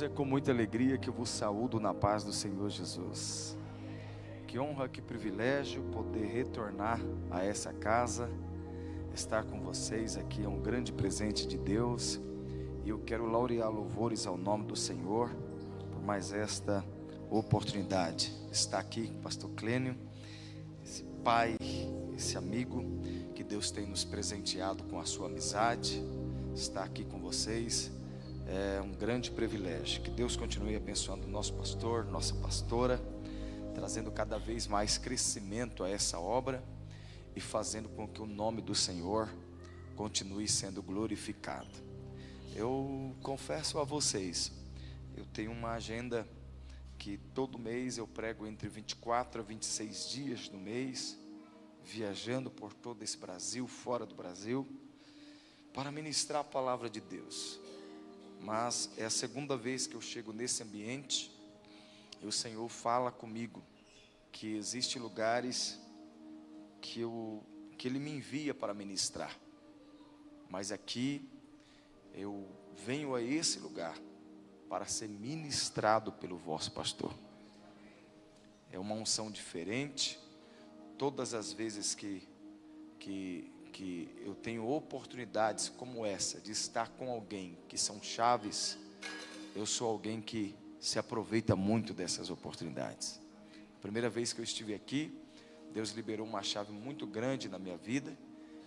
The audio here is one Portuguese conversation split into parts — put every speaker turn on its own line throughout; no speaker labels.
É com muita alegria que eu vos saúdo na paz do Senhor Jesus. Que honra, que privilégio poder retornar a essa casa, estar com vocês aqui é um grande presente de Deus. E eu quero laurear louvores ao nome do Senhor por mais esta oportunidade. Está aqui pastor Clênio, esse pai, esse amigo que Deus tem nos presenteado com a sua amizade, está aqui com vocês. É um grande privilégio. Que Deus continue abençoando o nosso pastor, nossa pastora, trazendo cada vez mais crescimento a essa obra e fazendo com que o nome do Senhor continue sendo glorificado. Eu confesso a vocês, eu tenho uma agenda que todo mês eu prego entre 24 a 26 dias no mês, viajando por todo esse Brasil, fora do Brasil, para ministrar a palavra de Deus. Mas é a segunda vez que eu chego nesse ambiente e o Senhor fala comigo que existem lugares que Ele me envia para ministrar. Mas aqui eu venho a esse lugar para ser ministrado pelo vosso pastor. É uma unção diferente. Todas as vezes que eu tenho oportunidades como essa, de estar com alguém que são chaves, eu sou alguém que se aproveita muito dessas oportunidades. A primeira vez que eu estive aqui, Deus liberou uma chave muito grande na minha vida,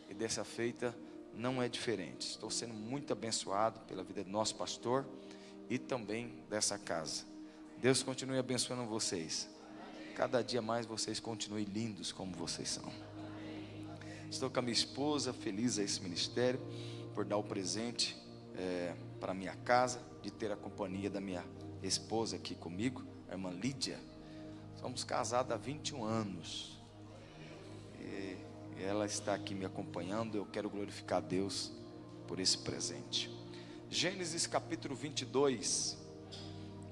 e dessa feita não é diferente. Estou sendo muito abençoado pela vida do nosso pastor e também dessa casa. Deus continue abençoando vocês. Cada dia mais vocês continuem lindos como vocês são. Estou com a minha esposa, feliz a esse ministério, por dar o presente para a minha casa, de ter a companhia da minha esposa aqui comigo, a irmã Lídia. Somos casados há 21 anos, e ela está aqui me acompanhando. Eu quero glorificar a Deus por esse presente. Gênesis capítulo 22,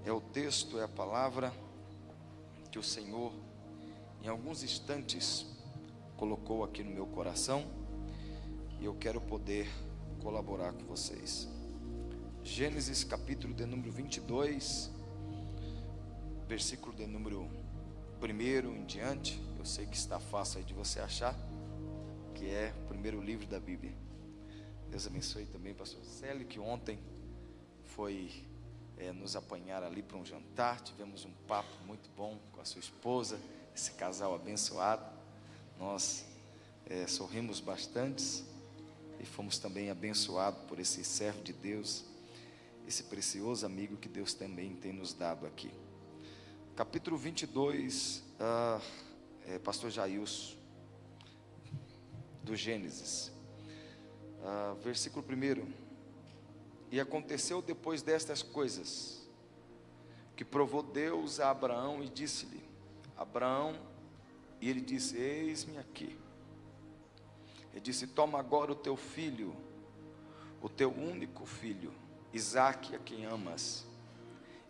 é o texto, é a palavra que o Senhor, em alguns instantes, colocou aqui no meu coração, e eu quero poder colaborar com vocês. Gênesis capítulo de número 22, versículo de número 1 em diante. Eu sei que está fácil aí de você achar, que é o primeiro livro da Bíblia. Deus abençoe também pastor Célio, que ontem foi nos apanhar ali para um jantar. Tivemos um papo muito bom com a sua esposa, esse casal abençoado. Nós sorrimos bastante e fomos também abençoados por esse servo de Deus, esse precioso amigo que Deus também tem nos dado aqui. Capítulo 22, pastor Jailson, do Gênesis, versículo 1. E aconteceu depois destas coisas, que provou Deus a Abraão e disse-lhe: Abraão. E ele disse: eis-me aqui. Ele disse: toma agora o teu filho, o teu único filho, Isaque, a quem amas,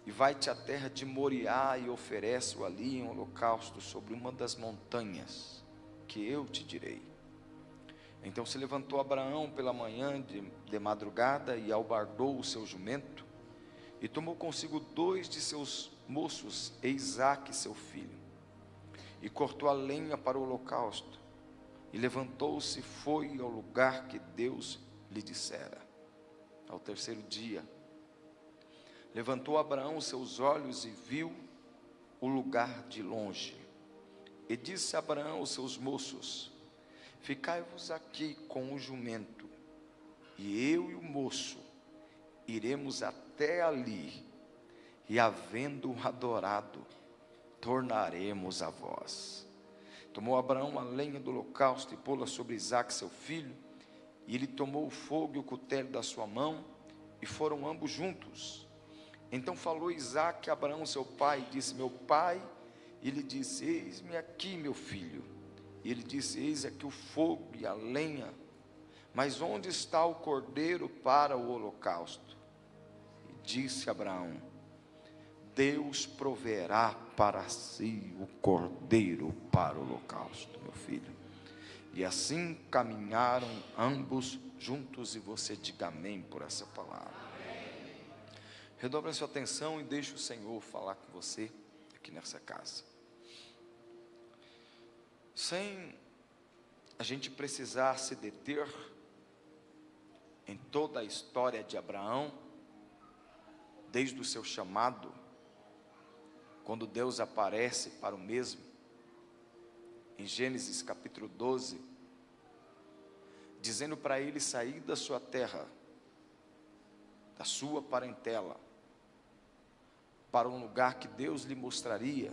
e vai-te à terra de Moriá, e oferece-o ali em holocausto sobre uma das montanhas que eu te direi. Então se levantou Abraão pela manhã de madrugada, e albardou o seu jumento, e tomou consigo 2 de seus moços, e Isaque seu filho, e cortou a lenha para o holocausto, e levantou-se e foi ao lugar que Deus lhe dissera. Ao terceiro dia, levantou Abraão os seus olhos e viu o lugar de longe. E disse Abraão aos seus moços: ficai-vos aqui com o jumento, e eu e o moço iremos até ali, e havendo adorado, tornaremos a vós. Tomou Abraão a lenha do holocausto e pô-la sobre Isaque seu filho, e ele tomou o fogo e o cutelo da sua mão, e foram ambos juntos. Então falou Isaque a Abraão seu pai, e disse: meu pai. E ele disse: eis-me aqui, meu filho. E ele disse: eis aqui o fogo e a lenha, mas onde está o cordeiro para o holocausto? E disse Abraão: Deus proverá para si o cordeiro para o holocausto, meu filho. E assim caminharam ambos juntos, e você diga amém por essa palavra. Redobre a sua atenção e deixe o Senhor falar com você aqui nessa casa. Sem a gente precisar se deter em toda a história de Abraão, desde o seu chamado, quando Deus aparece para o mesmo, em Gênesis capítulo 12, dizendo para ele sair da sua terra, da sua parentela, para um lugar que Deus lhe mostraria.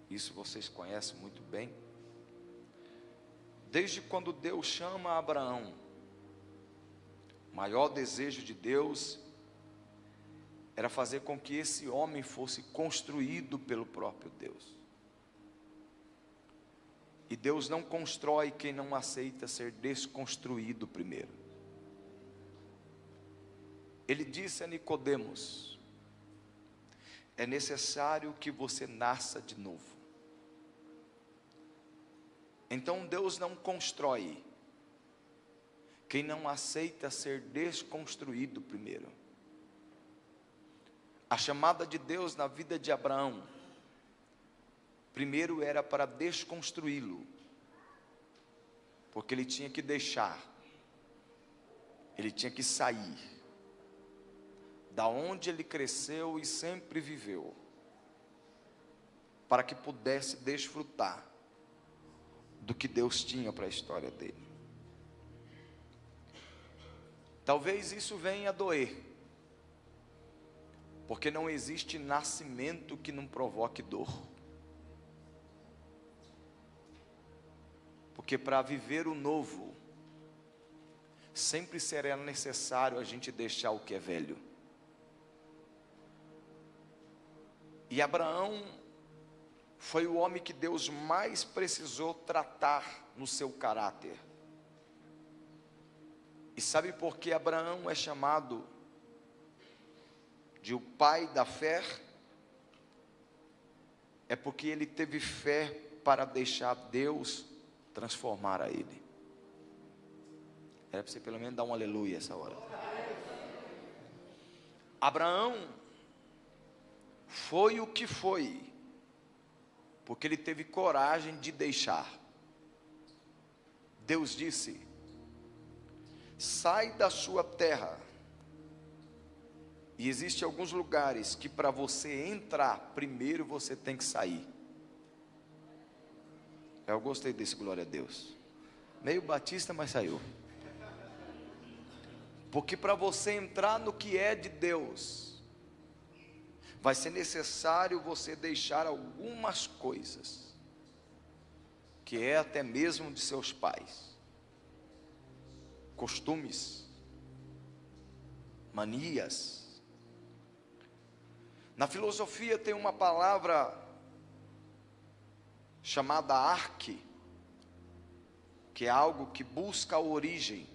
Isso vocês conhecem muito bem. Desde quando Deus chama Abraão, o maior desejo de Deus era fazer com que esse homem fosse construído pelo próprio Deus. E Deus não constrói quem não aceita ser desconstruído primeiro. Ele disse a Nicodemos: é necessário que você nasça de novo. Então Deus não constrói quem não aceita ser desconstruído primeiro. A chamada de Deus na vida de Abraão, primeiro era para desconstruí-lo, porque ele tinha que deixar, ele tinha que sair da onde ele cresceu e sempre viveu, para que pudesse desfrutar do que Deus tinha para a história dele. Talvez isso venha a doer, porque não existe nascimento que não provoque dor. Porque para viver o novo, sempre será necessário a gente deixar o que é velho. E Abraão foi o homem que Deus mais precisou tratar no seu caráter. E sabe por que Abraão é chamado de o pai da fé? É porque ele teve fé para deixar Deus transformar a ele. Era para você pelo menos dar um aleluia essa hora. Abraão foi o que foi, porque ele teve coragem de deixar. Deus disse: sai da sua terra. E existem alguns lugares que para você entrar, primeiro você tem que sair. Eu gostei desse, glória a Deus. Meio batista, mas saiu. Porque para você entrar no que é de Deus, vai ser necessário você deixar algumas coisas, que é até mesmo de seus pais. Costumes, manias. Na filosofia tem uma palavra chamada arque, que é algo que busca a origem,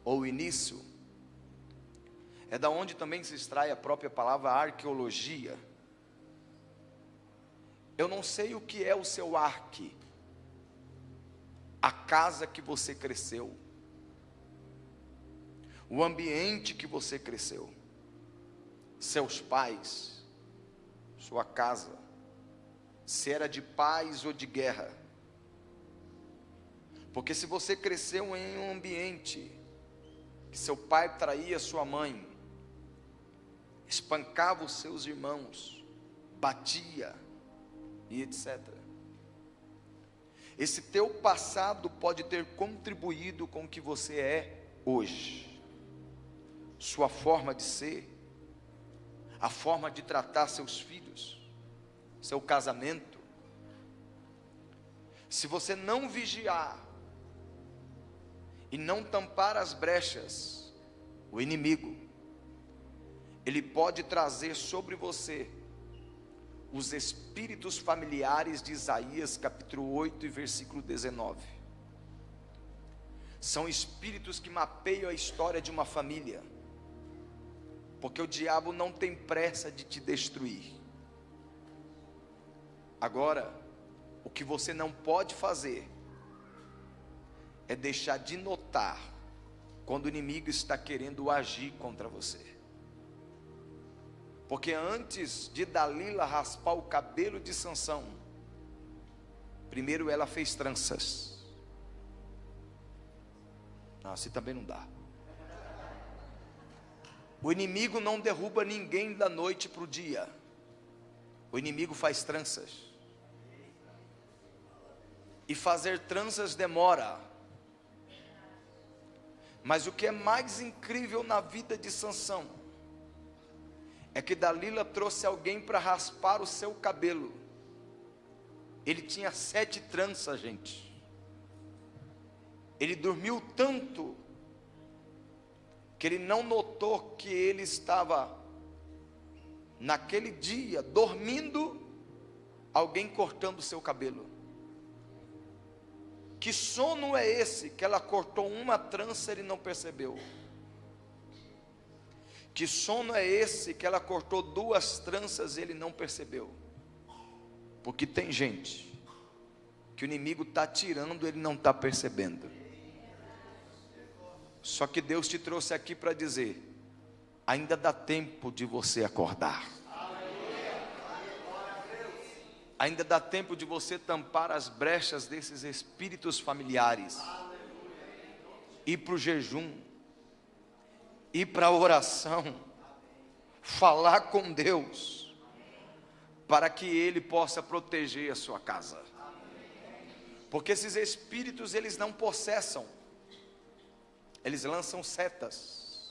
ou início. É da onde também se extrai a própria palavra arqueologia. Eu não sei o que é o seu arque, a casa que você cresceu, o ambiente que você cresceu, seus pais, sua casa, se era de paz ou de guerra. Porque se você cresceu em um ambiente que seu pai traía sua mãe, espancava os seus irmãos, batia e etc. Esse teu passado pode ter contribuído com o que você é hoje. Sua forma de ser, a forma de tratar seus filhos, seu casamento. Se você não vigiar e não tampar as brechas, o inimigo, ele pode trazer sobre você os espíritos familiares de Isaías capítulo 8 e versículo 19. São espíritos que mapeiam a história de uma família, porque o diabo não tem pressa de te destruir. Agora, o que você não pode fazer é deixar de notar quando o inimigo está querendo agir contra você. Porque antes de Dalila raspar o cabelo de Sansão, primeiro ela fez tranças. Não, assim também não dá. O inimigo não derruba ninguém da noite para o dia. O inimigo faz tranças. E fazer tranças demora. Mas o que é mais incrível na vida de Sansão é que Dalila trouxe alguém para raspar o seu cabelo. Ele tinha 7 tranças, gente. Ele dormiu tanto que ele não notou que ele estava, naquele dia, dormindo, alguém cortando o seu cabelo. Que sono é esse que ela cortou uma trança e ele não percebeu? Que sono é esse que ela cortou 2 tranças e ele não percebeu? Porque tem gente que o inimigo está tirando, ele não está percebendo. Só que Deus te trouxe aqui para dizer: ainda dá tempo de você acordar. Ainda dá tempo de você tampar as brechas desses espíritos familiares. Ir para o jejum, ir para a oração, falar com Deus, para que Ele possa proteger a sua casa. Porque esses espíritos, eles não possessam, eles lançam setas.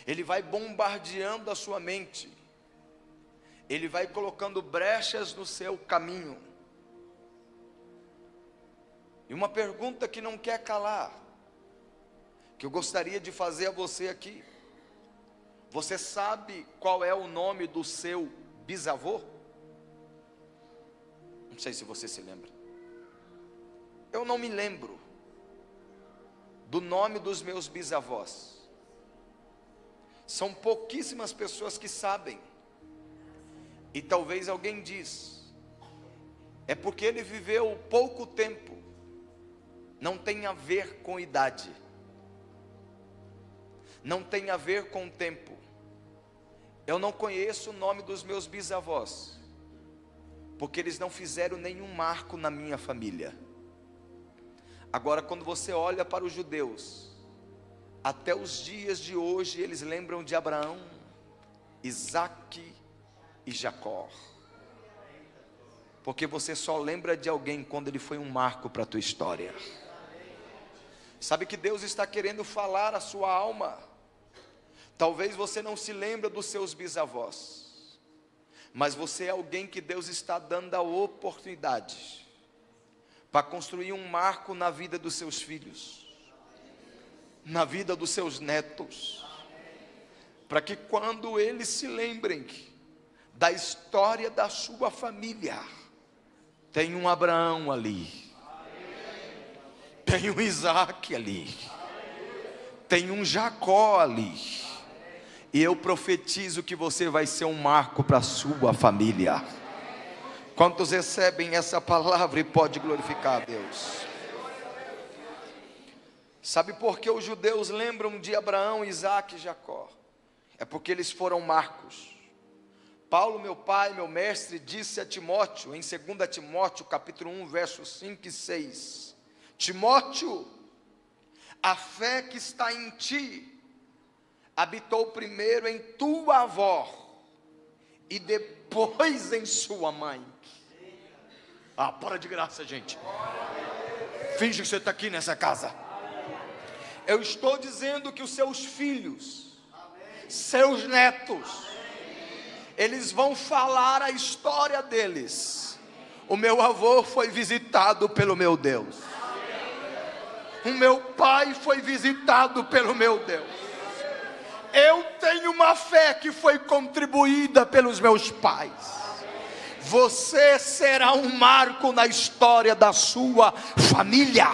Ele vai bombardeando a sua mente. Ele vai colocando brechas no seu caminho. E uma pergunta que não quer calar, que eu gostaria de fazer a você aqui: você sabe qual é o nome do seu bisavô? Não sei se você se lembra. Eu não me lembro do nome dos meus bisavós. São pouquíssimas pessoas que sabem. E talvez alguém diz: é porque ele viveu pouco tempo. Não tem a ver com idade. Não tem a ver com tempo. Eu não conheço o nome dos meus bisavós, porque eles não fizeram nenhum marco na minha família. Agora, quando você olha para os judeus, até os dias de hoje eles lembram de Abraão, Isaque e Jacó. Porque você só lembra de alguém quando ele foi um marco para a tua história. Sabe que Deus está querendo falar a sua alma. Talvez você não se lembre dos seus bisavós, mas você é alguém que Deus está dando a oportunidade para construir um marco na vida dos seus filhos, na vida dos seus netos, para que quando eles se lembrem da história da sua família, tem um Abraão ali, tem um Isaque ali, tem um Jacó ali, e eu profetizo que você vai ser um marco para a sua família. Quantos recebem essa palavra e pode glorificar a Deus? Sabe por que os judeus lembram de Abraão, Isaque e Jacó? É porque eles foram marcos. Paulo, meu pai, meu mestre, disse a Timóteo, em 2 Timóteo, capítulo 1, versos 5 e 6, Timóteo, a fé que está em ti, habitou primeiro em tua avó, e depois em sua mãe. Para de graça, gente. Finge que você está aqui nessa casa. Eu estou dizendo que os seus filhos, seus netos, eles vão falar a história deles. O meu avô foi visitado pelo meu Deus. O meu pai foi visitado pelo meu Deus. Eu tenho uma fé que foi contribuída pelos meus pais. Você será um marco na história da sua família.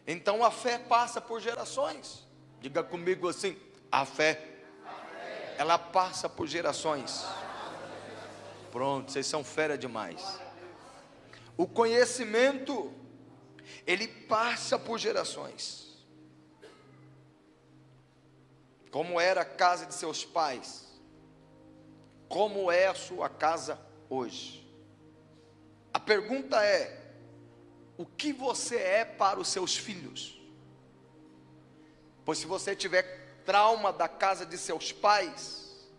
Então a fé passa por gerações. Diga comigo assim: a fé, ela passa por gerações. Pronto, vocês são fera demais. O conhecimento, ele passa por gerações. como era a casa de seus pais, como é a sua casa hoje. A pergunta é: o que você é para os seus filhos? Pois se você tiver trauma da casa de seus pais,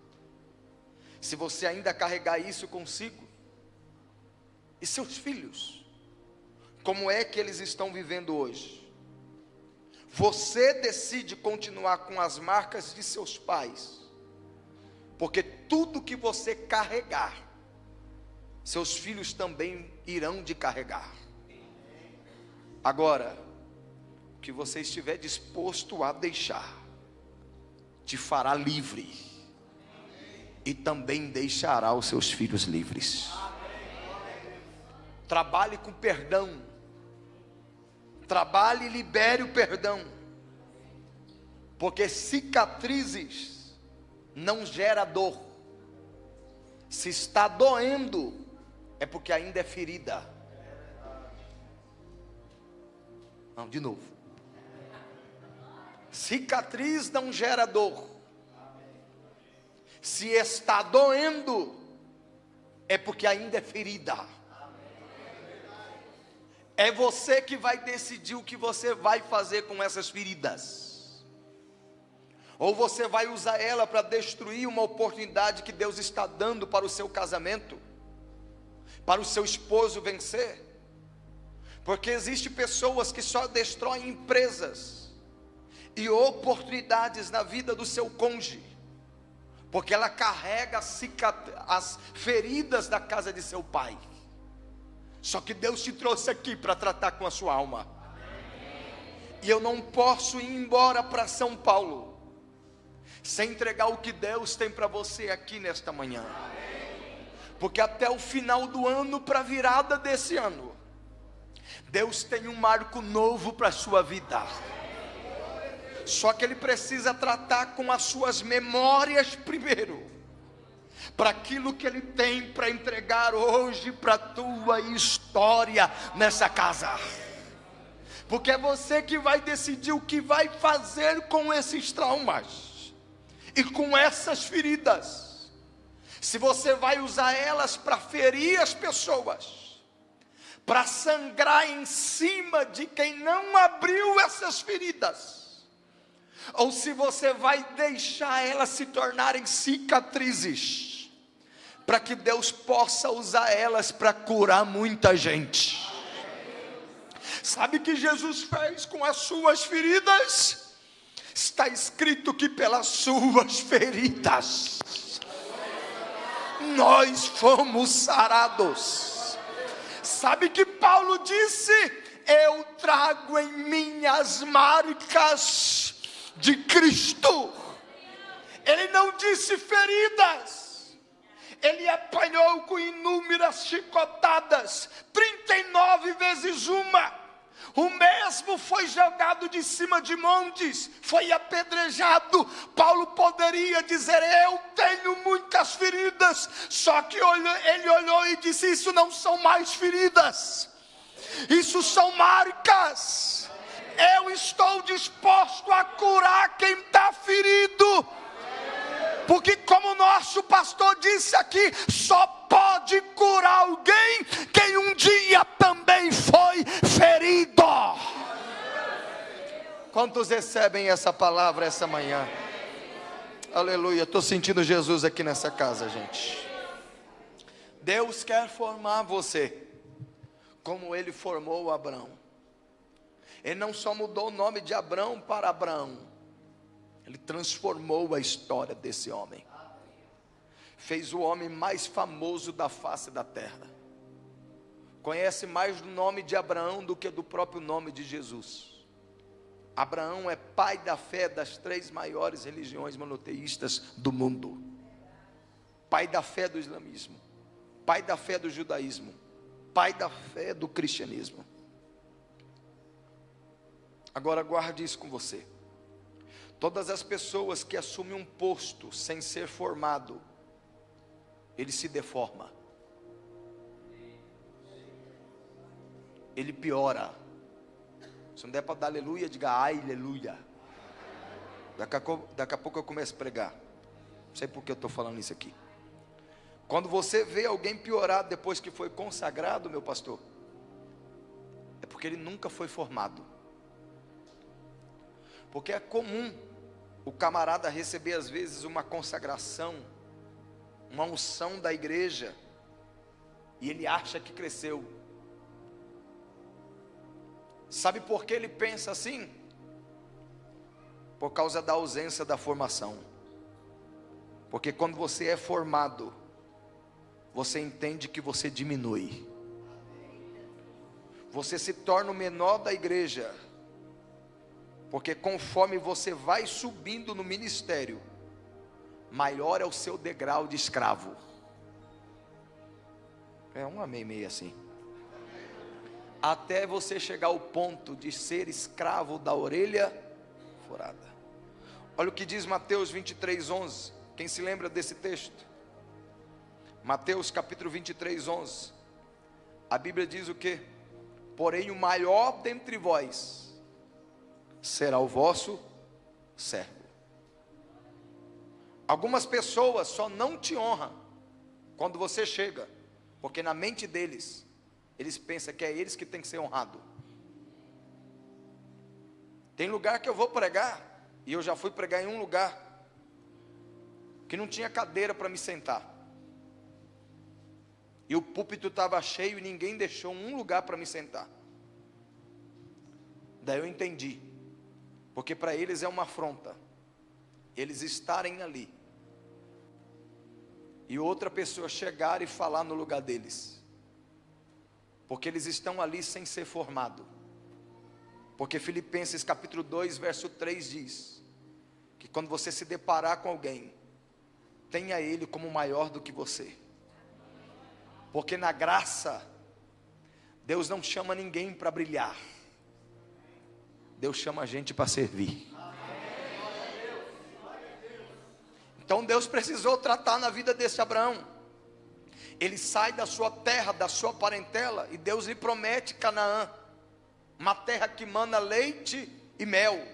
se você ainda carregar isso consigo, e seus filhos, como é que eles estão vivendo hoje? Você decide continuar com as marcas de seus pais, porque tudo que você carregar, seus filhos também irão de carregar. Agora, o que você estiver disposto a deixar, te fará livre, e também deixará os seus filhos livres. Trabalhe com perdão. Trabalhe e libere o perdão, porque cicatrizes não gera dor. Se está doendo, é porque ainda é ferida. Não, de novo. Cicatriz não gera dor. Se está doendo, é porque ainda é ferida. É você que vai decidir o que você vai fazer com essas feridas. Ou você vai usar ela para destruir uma oportunidade que Deus está dando para o seu casamento, para o seu esposo vencer. Porque existem pessoas que só destroem empresas e oportunidades na vida do seu cônjuge, porque ela carrega as feridas da casa de seu pai. Só que Deus te trouxe aqui para tratar com a sua alma. E eu não posso ir embora para São Paulo sem entregar o que Deus tem para você aqui nesta manhã. Porque até o final do ano, para a virada desse ano, Deus tem um marco novo para a sua vida. Só que Ele precisa tratar com as suas memórias primeiro, para aquilo que Ele tem para entregar hoje para a tua história nessa casa. Porque é você que vai decidir o que vai fazer com esses traumas e com essas feridas. Se você vai usar elas para ferir as pessoas, para sangrar em cima de quem não abriu essas feridas, ou se você vai deixar elas se tornarem cicatrizes, para que Deus possa usar elas para curar muita gente. Sabe o que Jesus fez com as suas feridas? Está escrito que pelas suas feridas nós fomos sarados. Sabe que Paulo disse: eu trago em mim as marcas de Cristo. Ele não disse feridas. Ele apanhou com inúmeras chicotadas, 39 vezes uma. O mesmo foi jogado de cima de montes, foi apedrejado. Paulo poderia dizer: eu tenho muitas feridas. Só que ele olhou e disse: isso não são mais feridas, isso são marcas. Eu estou disposto a curar quem está ferido. Porque como o nosso pastor disse aqui, só pode curar alguém quem um dia também foi ferido. Quantos recebem essa palavra essa manhã? Aleluia, estou sentindo Jesus aqui nessa casa, gente. Deus quer formar você como Ele formou Abraão. Ele não só mudou o nome de Abraão para Abraão, Ele transformou a história desse homem. Fez o homem mais famoso da face da terra. Conhece mais o nome de Abraão do que do próprio nome de Jesus. Abraão é pai da fé das 3 maiores religiões monoteístas do mundo. Pai da fé do islamismo, pai da fé do judaísmo, pai da fé do cristianismo. Agora guarde isso com você. Todas as pessoas que assumem um posto sem ser formado, ele se deforma, ele piora. Se não der para dar aleluia, diga ai, aleluia. Daqui a pouco eu começo a pregar. Não sei por que eu estou falando isso aqui. Quando você vê alguém piorado depois que foi consagrado, meu pastor, é porque ele nunca foi formado. Porque é comum o camarada receber às vezes uma consagração, uma unção da igreja, e ele acha que cresceu. Sabe por que ele pensa assim? Por causa da ausência da formação. Porque quando você é formado, você entende que você diminui. Você se torna o menor da igreja. Porque conforme você vai subindo no ministério, maior é o seu degrau de escravo. É um amém meio assim. Até você chegar ao ponto de ser escravo da orelha furada. Olha o que diz Mateus 23:11. Quem se lembra desse texto? Mateus capítulo 23:11. A Bíblia diz o quê? Porém o maior dentre vós será o vosso servo. Algumas pessoas só não te honram quando você chega, porque na mente deles, eles pensam que é eles que tem que ser honrado. Tem lugar que eu vou pregar, e eu já fui pregar em um lugar que não tinha cadeira para me sentar, e o púlpito estava cheio e ninguém deixou um lugar para me sentar. Daí eu entendi, porque para eles é uma afronta eles estarem ali e outra pessoa chegar e falar no lugar deles, porque eles estão ali sem ser formado. Porque Filipenses capítulo 2 verso 3 diz que quando você se deparar com alguém, tenha ele como maior do que você. Porque na graça, Deus não chama ninguém para brilhar, Deus chama a gente para servir. Então Deus precisou tratar na vida desse Abraão. Ele sai da sua terra, da sua parentela, e Deus lhe promete Canaã, uma terra que mana leite e mel.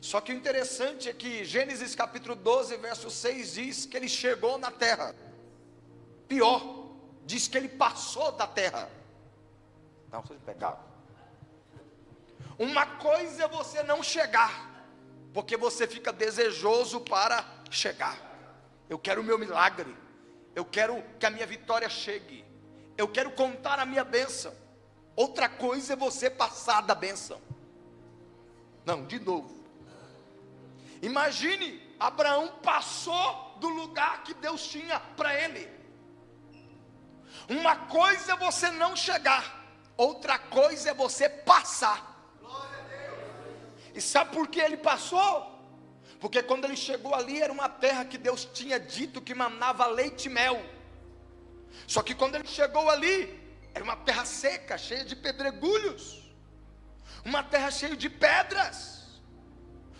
Só que o interessante é que Gênesis capítulo 12 verso 6 diz que ele chegou na terra. Pior, diz que ele passou da terra. Não, foi pecado. Uma coisa é você não chegar, porque você fica desejoso para chegar. Eu quero o meu milagre, eu quero que a minha vitória chegue, eu quero contar a minha bênção. Outra coisa é você passar da bênção. Não, de novo. Imagine, Abraão passou do lugar que Deus tinha para ele. Uma coisa é você não chegar, outra coisa é você passar. E sabe por que ele passou? Porque quando ele chegou ali, era uma terra que Deus tinha dito que manava leite e mel. Só que quando ele chegou ali, era uma terra seca, cheia de pedregulhos, uma terra cheia de pedras,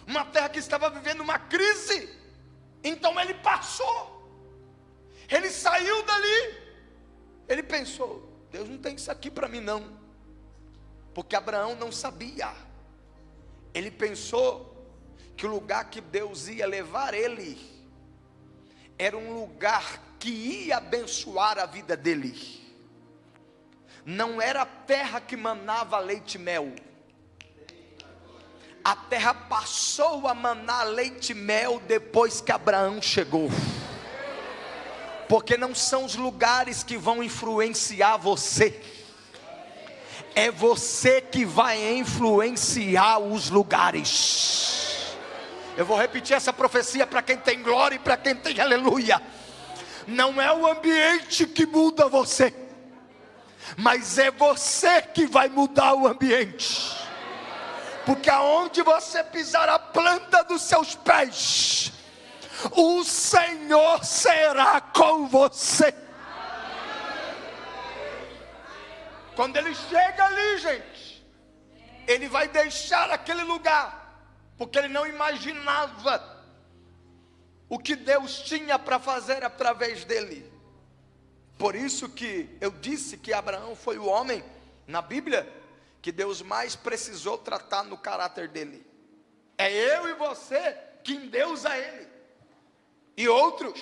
uma terra que estava vivendo uma crise. Então ele passou, ele saiu dali, ele pensou, Deus não tem isso aqui para mim não, porque Abraão não sabia. Ele pensou que o lugar que Deus ia levar ele era um lugar que ia abençoar a vida dele. Não era a terra que manava leite e mel. A terra passou a manar leite e mel depois que Abraão chegou. Porque não são os lugares que vão influenciar você, é você que vai influenciar os lugares. Eu vou repetir essa profecia para quem tem glória e para quem tem aleluia. Não é o ambiente que muda você, mas é você que vai mudar o ambiente. Porque aonde você pisar a planta dos seus pés, o Senhor será com você. Quando ele chega ali, gente, ele vai deixar aquele lugar, porque ele não imaginava o que Deus tinha para fazer através dele. Por isso que eu disse que Abraão foi o homem na Bíblia que Deus mais precisou tratar no caráter dele. É eu e você que endeusa ele. E outros.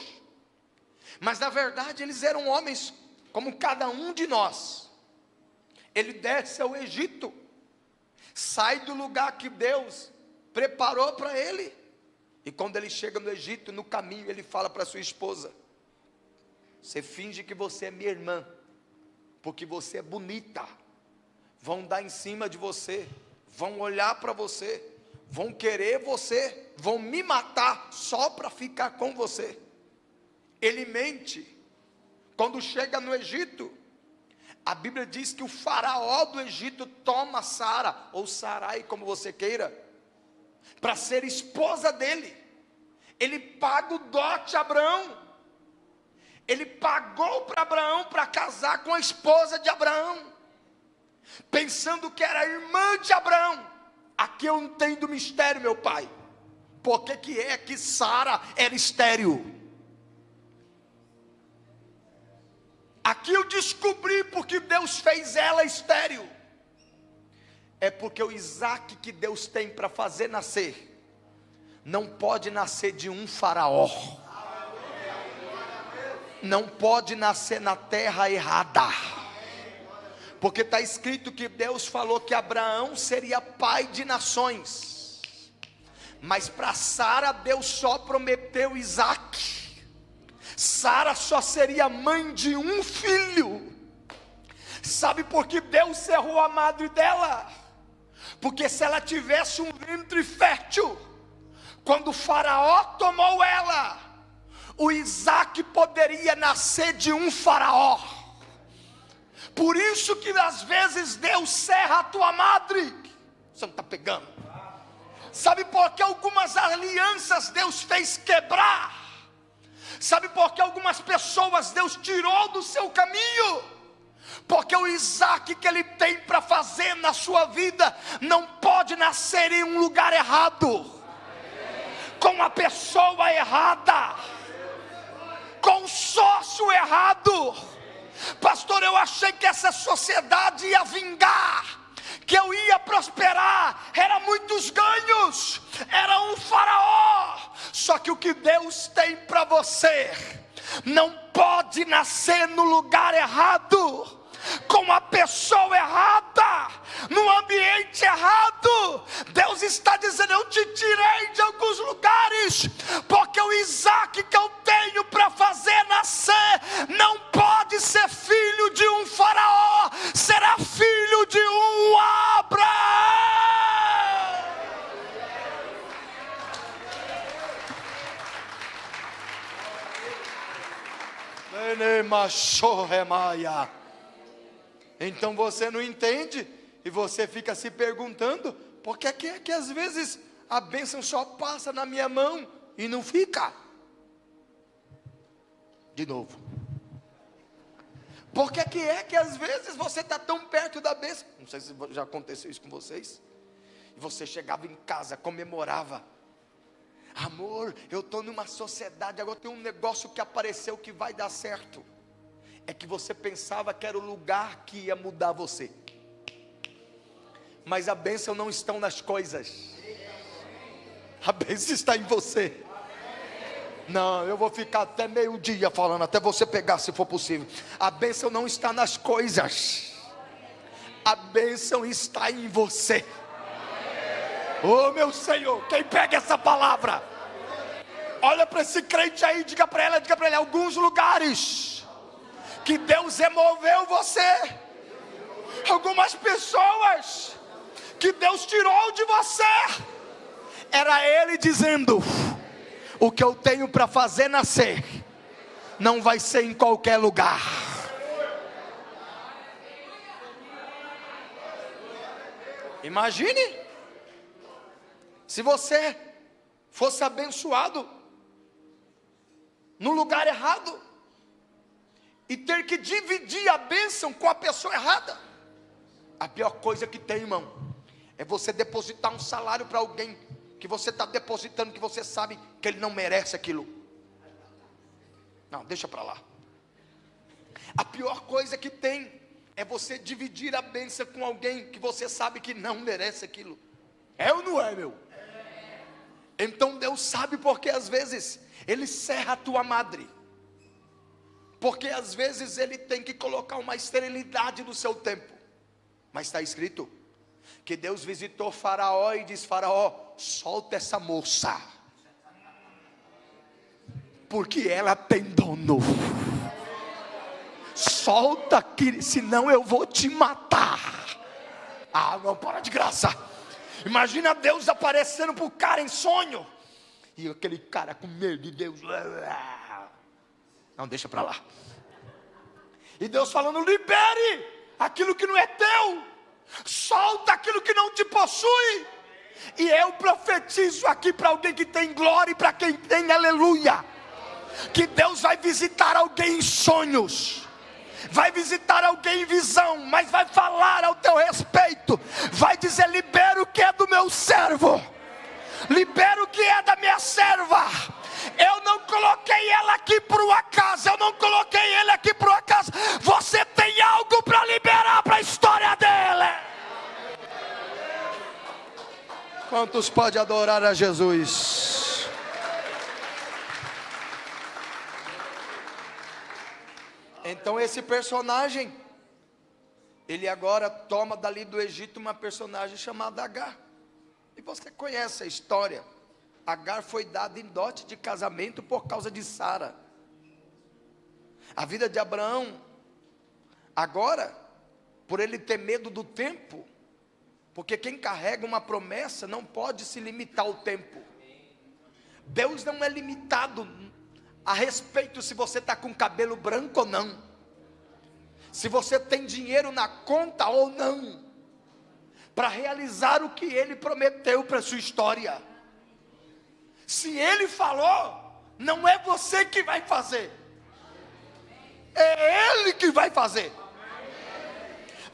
Mas na verdade eles eram homens como cada um de nós. Ele desce ao Egito, sai do lugar que Deus preparou para ele. E quando ele chega no Egito, no caminho, ele fala para sua esposa: você finge que você é minha irmã, porque você é bonita. Vão dar em cima de você, vão olhar para você, vão querer você, vão me matar só para ficar com você. Ele mente. Quando chega no Egito, a Bíblia diz que o faraó do Egito toma Sara, ou Sarai, como você queira, para ser esposa dele. Ele paga o dote a Abraão. Ele pagou para Abraão para casar com a esposa de Abraão, pensando que era irmã de Abraão. Aqui eu entendo o mistério, meu pai. Por que é que Sara era estéril? Aqui eu descobri porque Deus fez ela estéril. É porque o Isaac que Deus tem para fazer nascer não pode nascer de um faraó. Não pode nascer na terra errada. Porque está escrito que Deus falou que Abraão seria pai de nações. Mas para Sara Deus só prometeu Isaac. Sara só seria mãe de um filho. Sabe por que Deus cerrou a madre dela? Porque se ela tivesse um ventre fértil, quando o faraó tomou ela, o Isaac poderia nascer de um faraó. Por isso que às vezes Deus cerra a tua madre. Você não está pegando? Sabe por que algumas alianças Deus fez quebrar? Sabe por que algumas pessoas Deus tirou do seu caminho? Porque o Isaac que ele tem para fazer na sua vida não pode nascer em um lugar errado, com a pessoa errada, com o sócio errado. Pastor, eu achei que essa sociedade ia vingar, que eu ia prosperar, era muitos ganhos, era um faraó. Só que o que Deus tem para você não pode nascer no lugar errado, com a pessoa errada, no ambiente errado. Deus está dizendo: eu te tirei de alguns lugares, porque o Isaac que eu tenho para fazer nascer não pode ser filho de um faraó, será filho de um Abraão. Então você não entende, e você fica se perguntando: por que é que às vezes a bênção só passa na minha mão e não fica? De novo. Por que é que às vezes você está tão perto da bênção? Não sei se já aconteceu isso com vocês. E você chegava em casa, comemorava: amor, eu estou numa sociedade, agora tem um negócio que apareceu que vai dar certo. É que você pensava que era o lugar que ia mudar você. Mas a bênção não está nas coisas, a bênção está em você. Não, eu vou ficar até meio-dia falando, até você pegar, se for possível. A bênção não está nas coisas, a bênção está em você. Oh meu Senhor, quem pega essa palavra, olha para esse crente aí, diga para ele, alguns lugares que Deus removeu você, algumas pessoas que Deus tirou de você, era Ele dizendo: o que eu tenho para fazer nascer não vai ser em qualquer lugar. Imagine se você fosse abençoado no lugar errado e ter que dividir a bênção com a pessoa errada. A pior coisa que tem, irmão, é você depositar um salário para alguém que você está depositando, que você sabe que ele não merece aquilo. Não, deixa para lá. A pior coisa que tem é você dividir a bênção com alguém que você sabe que não merece aquilo. É ou não é, meu? Então Deus sabe porque às vezes Ele serra a tua madre, porque às vezes Ele tem que colocar uma esterilidade no seu tempo. Mas está escrito que Deus visitou Faraó e disse: Faraó, solta essa moça, porque ela tem dono. Solta, que senão eu vou te matar. Ah, não, para de graça. Imagina Deus aparecendo para o cara em sonho, e aquele cara com medo de Deus. Não, deixa para lá. E Deus falando: libere aquilo que não é teu, solta aquilo que não te possui. E eu profetizo aqui para alguém que tem glória e para quem tem aleluia, que Deus vai visitar alguém em sonhos, vai visitar alguém em visão, mas vai falar ao teu respeito, vai dizer: libera o que é do meu servo, libera o que é da minha serva. Eu não coloquei ela aqui por um acaso, eu não coloquei ele aqui por um acaso. Você tem algo para liberar para a história dele. Quantos pode adorar a Jesus? Então esse personagem, ele agora toma dali do Egito uma personagem chamada Agar. E você conhece a história. Agar foi dada em dote de casamento por causa de Sara. A vida de Abraão, agora, por ele ter medo do tempo, porque quem carrega uma promessa não pode se limitar ao tempo. Deus não é limitado a respeito se você está com cabelo branco ou não, se você tem dinheiro na conta ou não, para realizar o que Ele prometeu para a sua história. Se Ele falou, não é você que vai fazer, é Ele que vai fazer.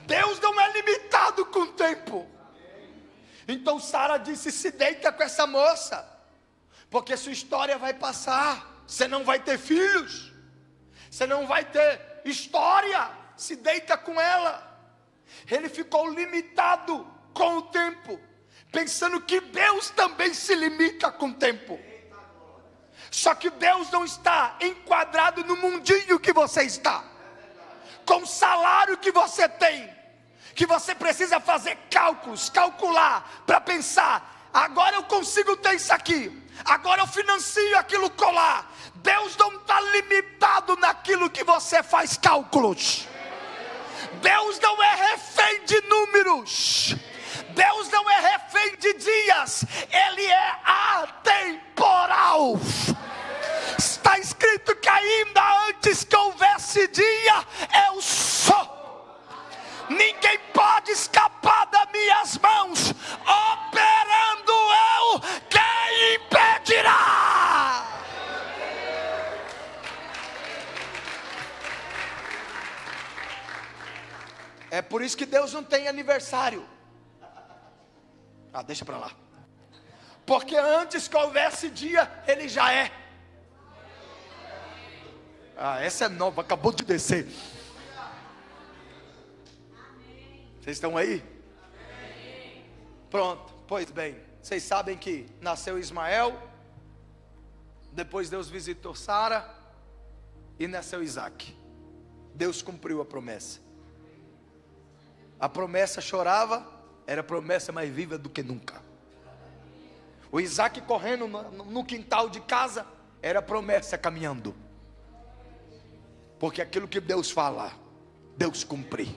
Deus não é limitado com o tempo. Então Sara disse: se deita com essa moça, porque sua história vai passar. Você não vai ter filhos, você não vai ter história. Se deita com ela. Ele ficou limitado com o tempo, pensando que Deus também se limita com o tempo. Só que Deus não está enquadrado no mundinho que você está, com o salário que você tem, que você precisa fazer cálculos, calcular, para pensar: agora eu consigo ter isso aqui, agora eu financio aquilo colar. Deus não está limitado naquilo que você faz cálculos. Deus não é refém de números, Deus não é refém de dias, Ele é atemporal. Está escrito que ainda antes que houvesse dia, eu sou. Ninguém pode escapar das minhas mãos. Operando eu, quem impedirá? É por isso que Deus não tem aniversário. Ah, deixa para lá. Porque antes que houvesse dia, Ele já é. Ah, essa é nova, acabou de descer. Vocês estão aí? Pronto, pois bem. Vocês sabem que nasceu Ismael, depois Deus visitou Sara e nasceu Isaac. Deus cumpriu a promessa. A promessa chorava, era promessa mais viva do que nunca. O Isaac correndo no quintal de casa, era promessa caminhando. Porque aquilo que Deus fala, Deus cumpre.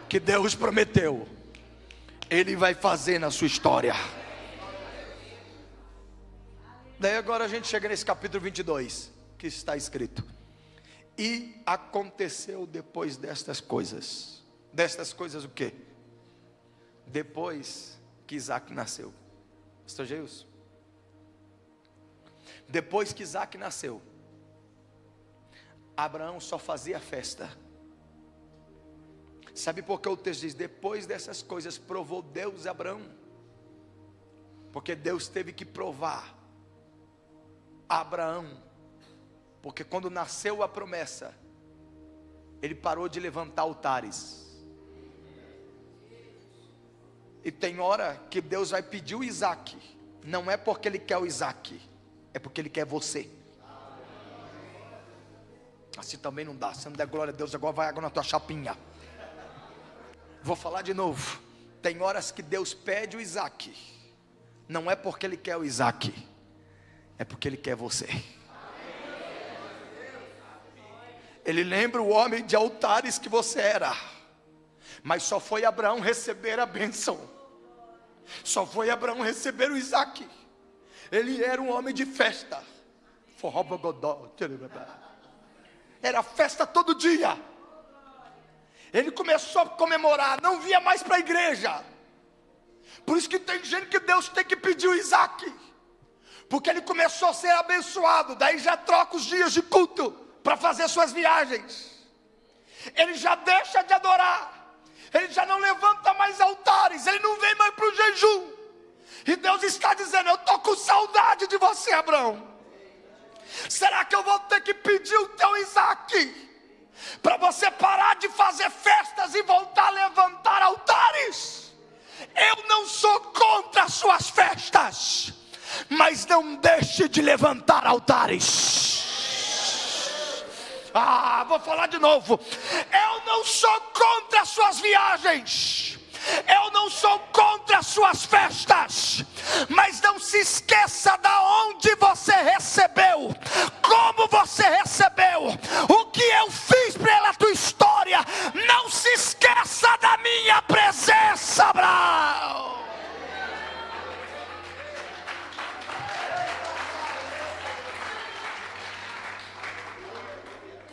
Que Deus prometeu, Ele vai fazer na sua história. Daí agora a gente chega nesse capítulo 22, que está escrito: e aconteceu depois destas coisas. Destas coisas o quê? Depois que Isaac nasceu. Pastor Geus, depois que Isaac nasceu, Abraão só fazia festa. Sabe por que o texto diz: depois dessas coisas provou Deus a Abraão? Porque Deus teve que provar a Abraão. Porque quando nasceu a promessa, ele parou de levantar altares. E tem hora que Deus vai pedir o Isaac, não é porque ele quer o Isaac, é porque ele quer você. Assim também não dá. Se não der glória a Deus, agora vai água na tua chapinha. Vou falar de novo. Tem horas que Deus pede o Isaac, não é porque ele quer o Isaac, é porque ele quer você. Ele lembra o homem de altares que você era, mas só foi Abraão receber a bênção, só foi Abraão receber o Isaac. Ele era um homem de festa, era festa todo dia. Ele começou a comemorar, não via mais para a igreja. Por isso que tem gente que Deus tem que pedir o Isaac, porque ele começou a ser abençoado. Daí já troca os dias de culto para fazer suas viagens. Ele já deixa de adorar, ele já não levanta mais altares, ele não vem mais para o jejum. E Deus está dizendo: eu estou com saudade de você, Abraão. Será que eu vou ter que pedir o teu Isaac para você parar de fazer festas e voltar a levantar altares? Eu não sou contra as suas festas, mas não deixe de levantar altares. Vou falar de novo. Eu não sou contra as suas viagens, eu não sou contra as suas festas, mas não se esqueça da onde você recebeu, como você recebeu, o que eu fiz pela tua história. Não se esqueça da minha presença, Abraão.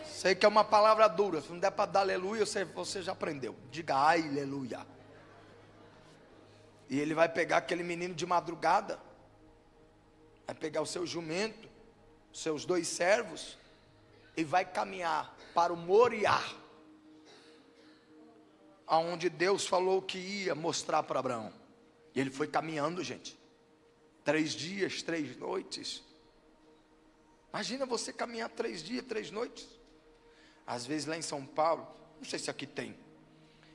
Sei que é uma palavra dura, se não der para dar aleluia, você já aprendeu. Diga ai, aleluia. E ele vai pegar aquele menino de madrugada, vai pegar o seu jumento, seus 2 servos, e vai caminhar para o Moriá, aonde Deus falou que ia mostrar para Abraão. E ele foi caminhando, gente, 3 dias, 3 noites. Imagina você caminhar 3 dias, 3 noites. Às vezes lá em São Paulo, não sei se aqui tem,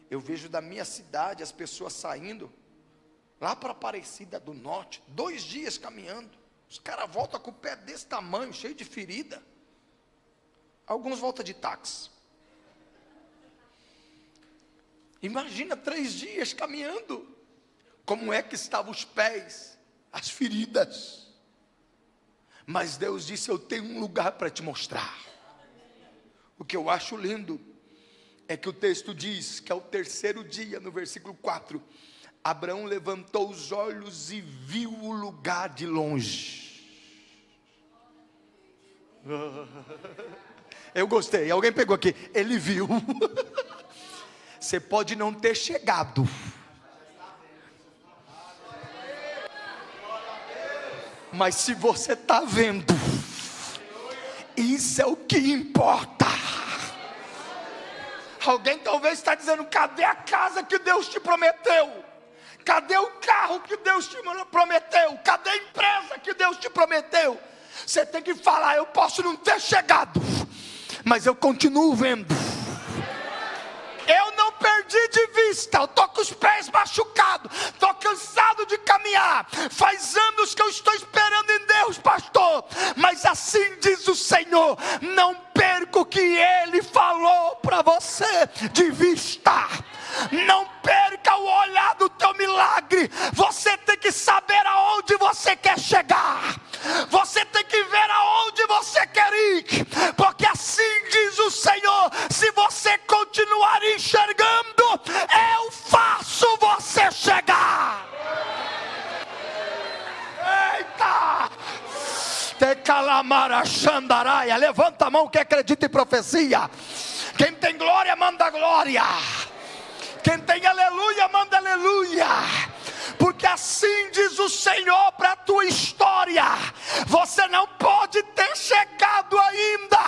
eu vejo da minha cidade as pessoas saindo lá para Aparecida do Norte, 2 dias caminhando. Os caras voltam com o pé desse tamanho, cheio de ferida. Alguns voltam de táxi. Imagina 3 dias caminhando. Como é que estavam os pés, as feridas. Mas Deus disse: eu tenho um lugar para te mostrar. O que eu acho lindo é que o texto diz que ao 3º dia, no versículo 4, Abraão levantou os olhos e viu o lugar de longe. Eu gostei, alguém pegou aqui, ele viu. Você pode não ter chegado, mas se você está vendo, isso é o que importa. Alguém talvez está dizendo: cadê a casa que Deus te prometeu? Cadê o carro que Deus te prometeu? Cadê a empresa que Deus te prometeu? Você tem que falar: eu posso não ter chegado, mas eu continuo vendo. Eu não perdi de vista, eu estou com os pés machucados, estou cansado de caminhar. Faz anos que eu estou esperando em Deus, pastor. Mas assim diz o Senhor: não perca o que Ele falou para você de vista. Não perca o olhar do teu milagre. Você tem que saber aonde você quer chegar. Você tem que ver aonde você quer ir. Porque assim diz o Senhor: se você continuar enxergando, eu faço você chegar. Eita! Tecalamara Xandaraia. Levanta a mão quem acredita em profecia. Quem tem glória, manda glória. Quem tem aleluia, manda aleluia. Porque assim diz o Senhor para a tua história: você não pode ter chegado ainda,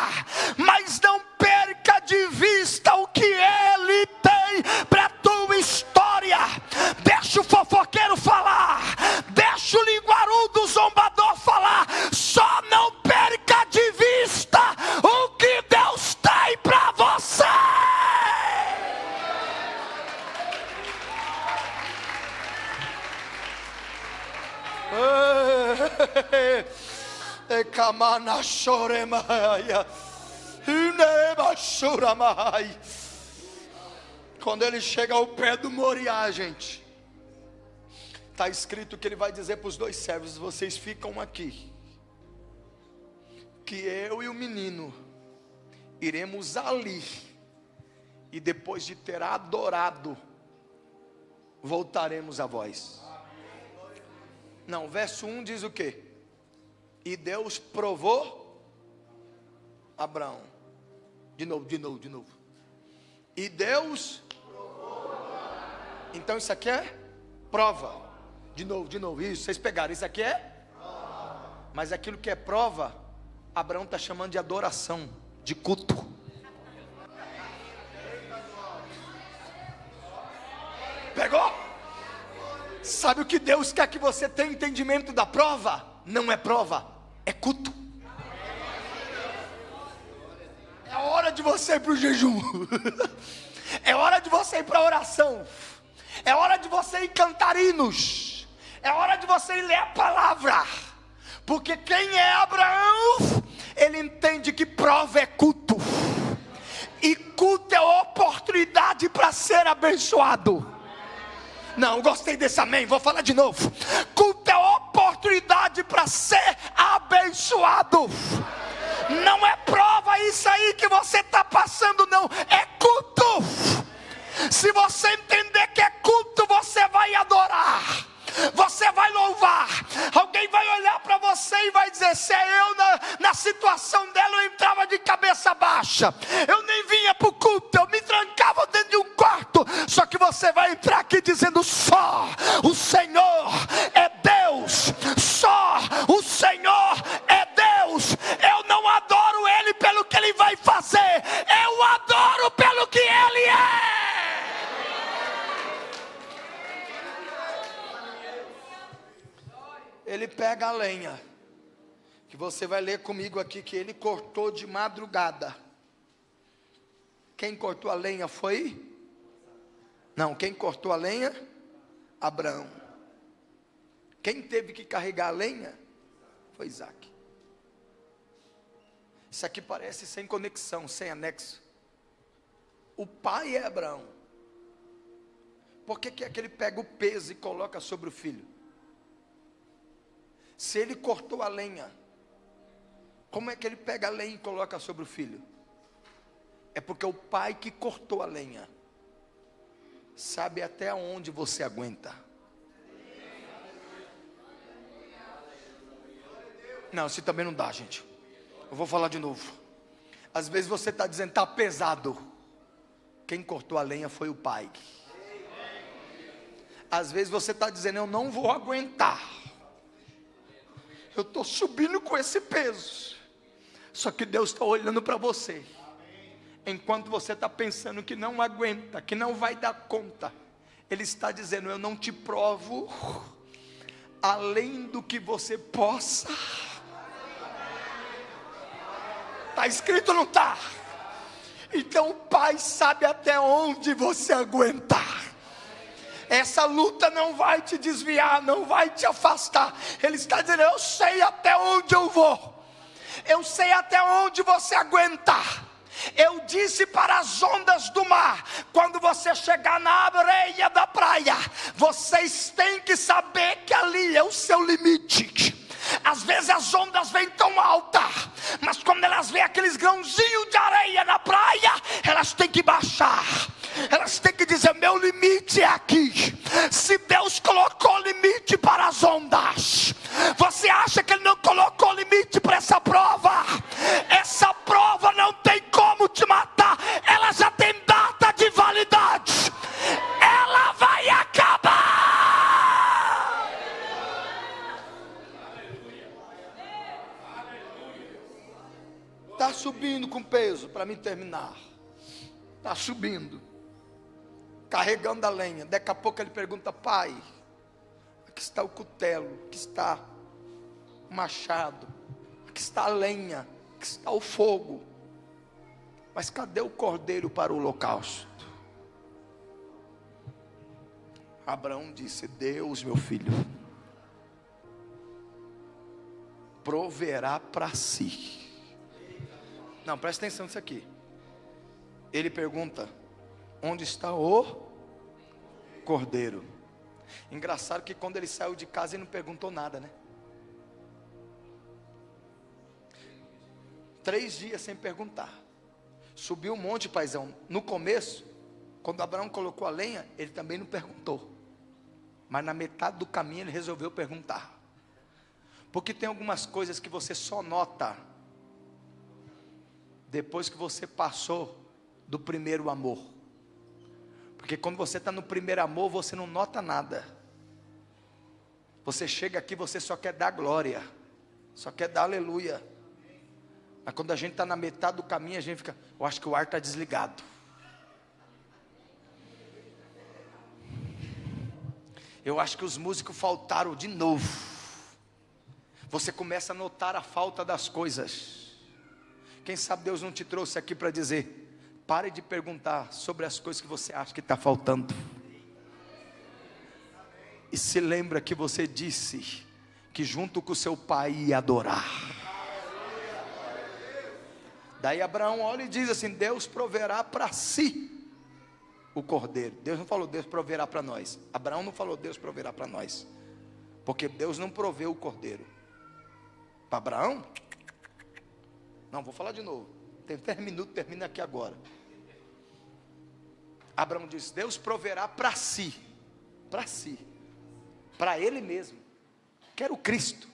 mas não perca de vista o que Ele tem para a tua história. Deixa o fofoqueiro falar, deixa o linguarudo zombador falar, só não perca de vista o que Deus tem para você. Ekamana choremaia. Ineba choramai. Quando ele chega ao pé do Moriá, gente, está escrito que ele vai dizer para os dois servos: vocês ficam aqui, que eu e o menino iremos ali, e depois de ter adorado, voltaremos a vós. Não, verso 1 diz o quê? E Deus provou Abraão. De novo. E Deus provou Abraão. Então isso aqui é prova. De novo. Isso, vocês pegaram. Isso aqui é prova. Mas aquilo que é prova, Abraão está chamando de adoração, de culto. Pegou? Sabe o que Deus quer que você tenha entendimento da prova? Não é prova, é culto. É hora de você ir para o jejum. É hora de você ir para a oração. É hora de você ir cantar hinos. É hora de você ir ler a palavra. Porque quem é Abraão, ele entende que prova é culto. E culto é oportunidade para ser abençoado. Não, gostei desse amém, vou falar de novo. Culto é oportunidade para ser abençoado. Não é prova isso aí que você está passando, não. É culto. Se você entender que é culto, você vai adorar. Você vai louvar. Alguém vai olhar para você e vai dizer: se é eu na situação dela, eu entrava de cabeça baixa. Eu nem vinha para o culto, eu me trancava dentro de um quarto. Só que você vai entrar aqui dizendo: só o Senhor é Deus. Só o Senhor é Deus. Eu não adoro Ele pelo que Ele vai fazer. Eu adoro pelo que Ele é. Ele pega a lenha, que você vai ler comigo aqui, que ele cortou de madrugada. Quem cortou a lenha foi? Não, quem cortou a lenha? Abraão. Quem teve que carregar a lenha? Foi Isaac. Isso aqui parece sem conexão, sem anexo. O pai é Abraão. Por que é que ele pega o peso e coloca sobre o filho? Se ele cortou a lenha, como é que ele pega a lenha e coloca sobre o filho? É porque o pai que cortou a lenha sabe até onde você aguenta. Não, se também não dá, gente. Eu vou falar de novo. Às vezes você está dizendo: está pesado. Quem cortou a lenha foi o pai. Às vezes você está dizendo: eu não vou aguentar. Eu estou subindo com esse peso. Só que Deus está olhando para você. Enquanto você está pensando que não aguenta, que não vai dar conta, Ele está dizendo: eu não te provo além do que você possa. Está escrito ou não está? Então o Pai sabe até onde você aguentar. Essa luta não vai te desviar, não vai te afastar. Ele está dizendo: eu sei até onde eu vou. Eu sei até onde você aguenta. Eu disse para as ondas do mar: quando você chegar na areia da praia, vocês têm que saber que ali é o seu limite. Às vezes as ondas vêm tão altas, mas quando elas veem aqueles grãozinhos de areia na praia, elas têm que baixar. Elas têm que dizer: meu limite é aqui. Se Deus colocou limite para as ondas, você acha que Ele não colocou limite para essa prova? Essa prova não tem como te matar. Ela já tem data de validade. Ela vai acabar. Está subindo com peso, para mim terminar. Está subindo, carregando a lenha. Daqui a pouco ele pergunta: pai, aqui está o cutelo, aqui está o machado, aqui está a lenha, aqui está o fogo. Mas cadê o cordeiro para o holocausto? Abraão disse: Deus, meu filho, proverá para si. Não, presta atenção nisso aqui. Ele pergunta: onde está o cordeiro? Engraçado que quando ele saiu de casa ele não perguntou nada, né? 3 dias sem perguntar. Subiu um monte, paizão. No começo, quando Abraão colocou a lenha, ele também não perguntou. Mas na metade do caminho ele resolveu perguntar. Porque tem algumas coisas que você só nota depois que você passou do primeiro amor. Porque quando você está no primeiro amor, você não nota nada. Você chega aqui, você só quer dar glória, só quer dar aleluia. Mas quando a gente está na metade do caminho, a gente fica: eu acho que o ar está desligado. Eu acho que os músicos faltaram de novo. Você começa a notar a falta das coisas. Quem sabe Deus não te trouxe aqui para dizer: pare de perguntar sobre as coisas que você acha que está faltando. E se lembra que você disse que junto com seu pai ia adorar. Daí Abraão olha e diz assim: Deus proverá para si o cordeiro. Deus não falou Deus proverá para nós. Abraão não falou Deus proverá para nós, porque Deus não proveu o cordeiro para Abraão. Não, vou falar de novo. Tem 10 minutos, termina aqui agora. Abraão disse: Deus proverá para si, para ele mesmo, que era o Cristo.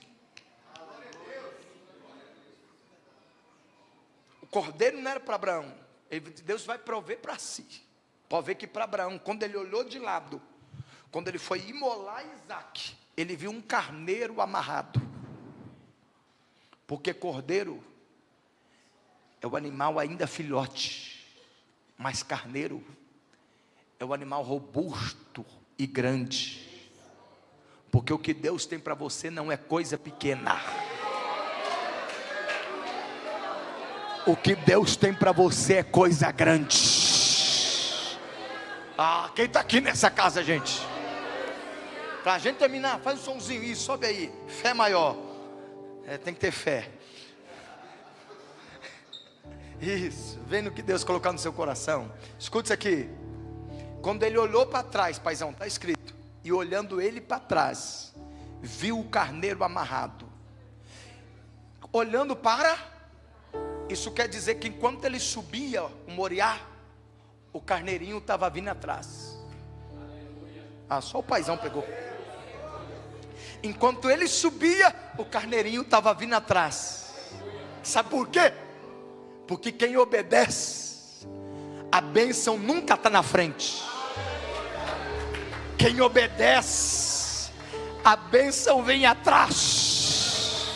O cordeiro não era para Abraão. Deus vai prover para si. Pode ver que para Abraão, quando ele olhou de lado, quando ele foi imolar Isaac, ele viu um carneiro amarrado. Porque cordeiro é o animal ainda filhote, mas carneiro é o animal robusto e grande. Porque o que Deus tem para você não é coisa pequena. O que Deus tem para você é coisa grande. Quem está aqui nessa casa, gente? Para a gente terminar, faz um somzinho aí, sobe aí. Fé maior. Tem que ter fé. Isso, vem no que Deus colocar no seu coração. Escuta isso aqui. Quando ele olhou para trás, paizão, está escrito: e olhando ele para trás, viu o carneiro amarrado. Olhando para, isso quer dizer que enquanto ele subia o Moriá, o carneirinho estava vindo atrás. Só o paizão pegou. Enquanto ele subia, o carneirinho estava vindo atrás. Sabe por quê? Porque quem obedece, a bênção nunca está na frente. Quem obedece, a bênção vem atrás.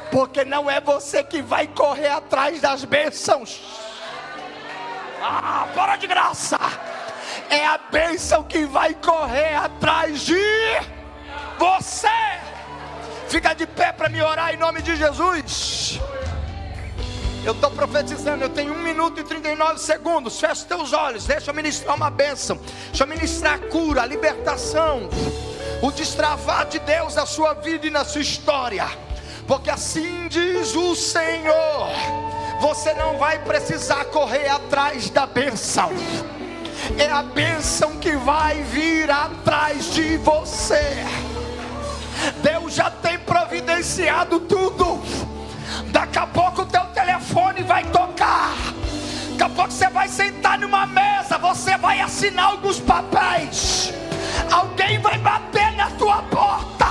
Porque não é você que vai correr atrás das bênçãos. Para de graça. É a bênção que vai correr atrás de você. Fica de pé para me orar em nome de Jesus. Eu estou profetizando, eu tenho 1 minuto e 39 segundos. Fecha os teus olhos, deixa eu ministrar uma bênção. Deixa eu ministrar a cura, a libertação, o destravar de Deus na sua vida e na sua história. Porque assim diz o Senhor: você não vai precisar correr atrás da bênção. É a bênção que vai vir atrás de você. Deus já tem providenciado tudo. Daqui a pouco o teu telefone vai tocar. Daqui a pouco você vai sentar numa mesa, você vai assinar alguns papéis. Alguém vai bater na tua porta.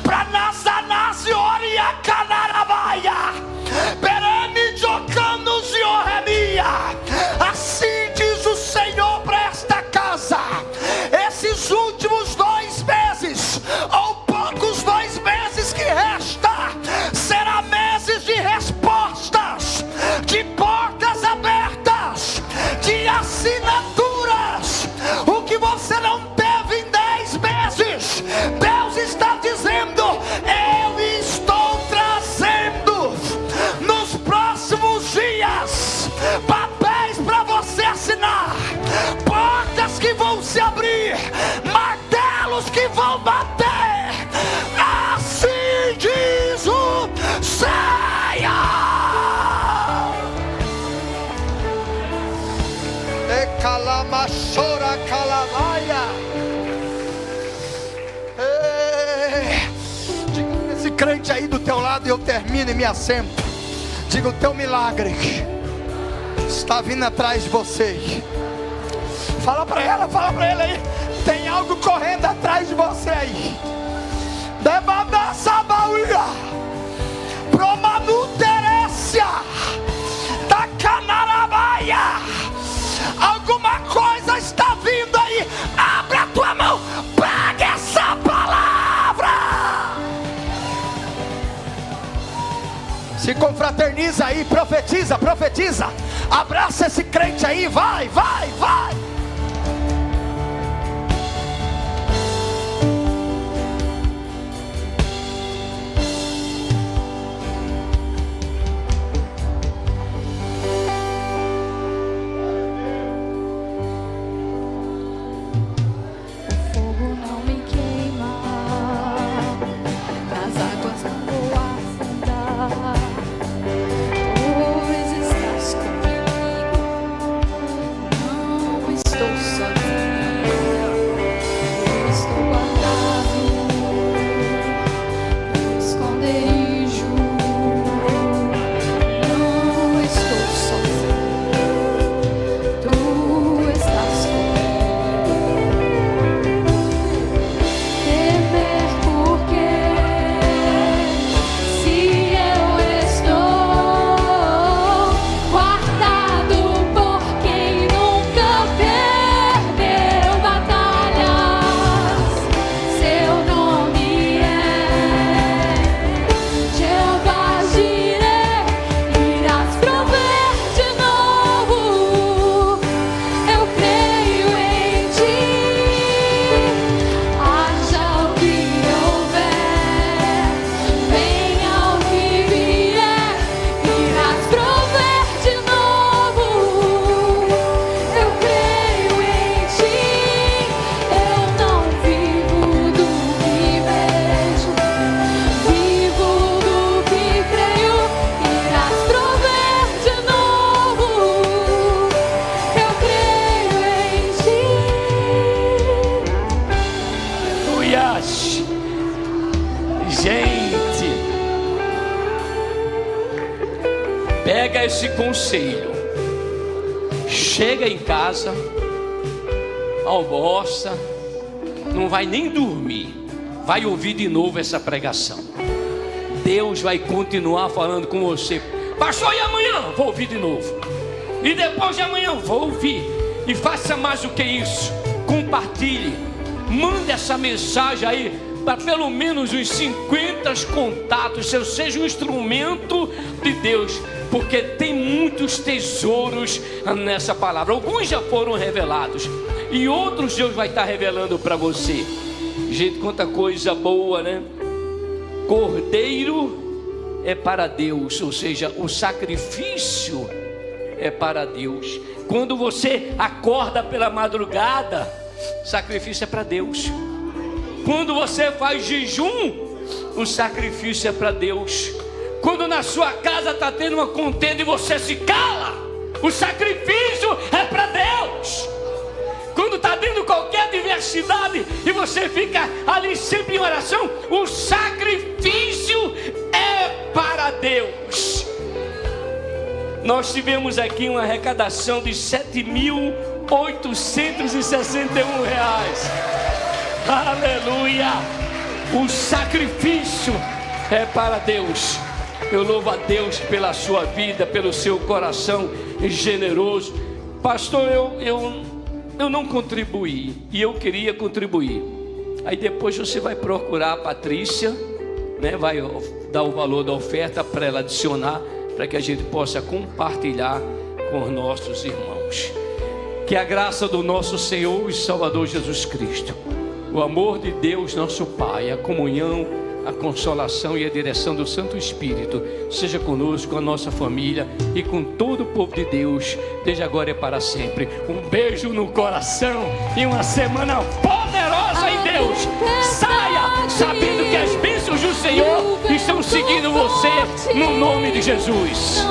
Para Nazanás e Oria Canarabaia Perene Jocanos e Oremia. Assim diz o Senhor para esta casa: esses últimos 2 meses, ou poucos 2 meses que resta, será meses de respostas, de portas abertas, de assinaturas. O que você não crente aí do teu lado e eu termino e me assento. Diga: o teu milagre está vindo atrás de você. Fala para ela aí. Tem algo correndo atrás de você aí. Promanuterência da Canarabaia. Alguma coisa está vindo aí. Abre a tua mão, pega essa palavra. Se confraterniza aí, profetiza. Abraça esse crente aí, vai.
Pega esse conselho, chega em casa, almoça, não vai nem dormir, vai ouvir de novo essa pregação. Deus vai continuar falando com você. Pastor, e amanhã? Vou ouvir de novo. E depois de amanhã vou ouvir. E faça mais do que isso, compartilhe, mande essa mensagem aí para pelo menos uns 50 contatos, se eu seja um instrumento de Deus, porque tem muitos tesouros nessa palavra. Alguns já foram revelados e outros Deus vai estar revelando para você. Gente, quanta coisa boa, né? Cordeiro é para Deus, ou seja, o sacrifício é para Deus. Quando você acorda pela madrugada, sacrifício é para Deus. Quando você faz jejum, o sacrifício é para Deus. Quando na sua casa está tendo uma contenda e você se cala, o sacrifício é para Deus. Quando está tendo qualquer adversidade e você fica ali sempre em oração, o sacrifício é para Deus. Nós tivemos aqui uma arrecadação de R$7.861. Aleluia! O sacrifício é para Deus. Eu louvo a Deus pela sua vida, pelo seu coração generoso. Pastor, eu não contribuí e eu queria contribuir. Aí depois você vai procurar a Patrícia, né? Vai dar o valor da oferta para ela adicionar, para que a gente possa compartilhar com os nossos irmãos. Que a graça do nosso Senhor e Salvador Jesus Cristo, o amor de Deus nosso Pai, a comunhão, a consolação e a direção do Santo Espírito seja conosco, com a nossa família e com todo o povo de Deus, desde agora e para sempre. Um beijo no coração e uma semana poderosa em Deus. Saia sabendo que as bênçãos do Senhor estão seguindo você, no nome de Jesus.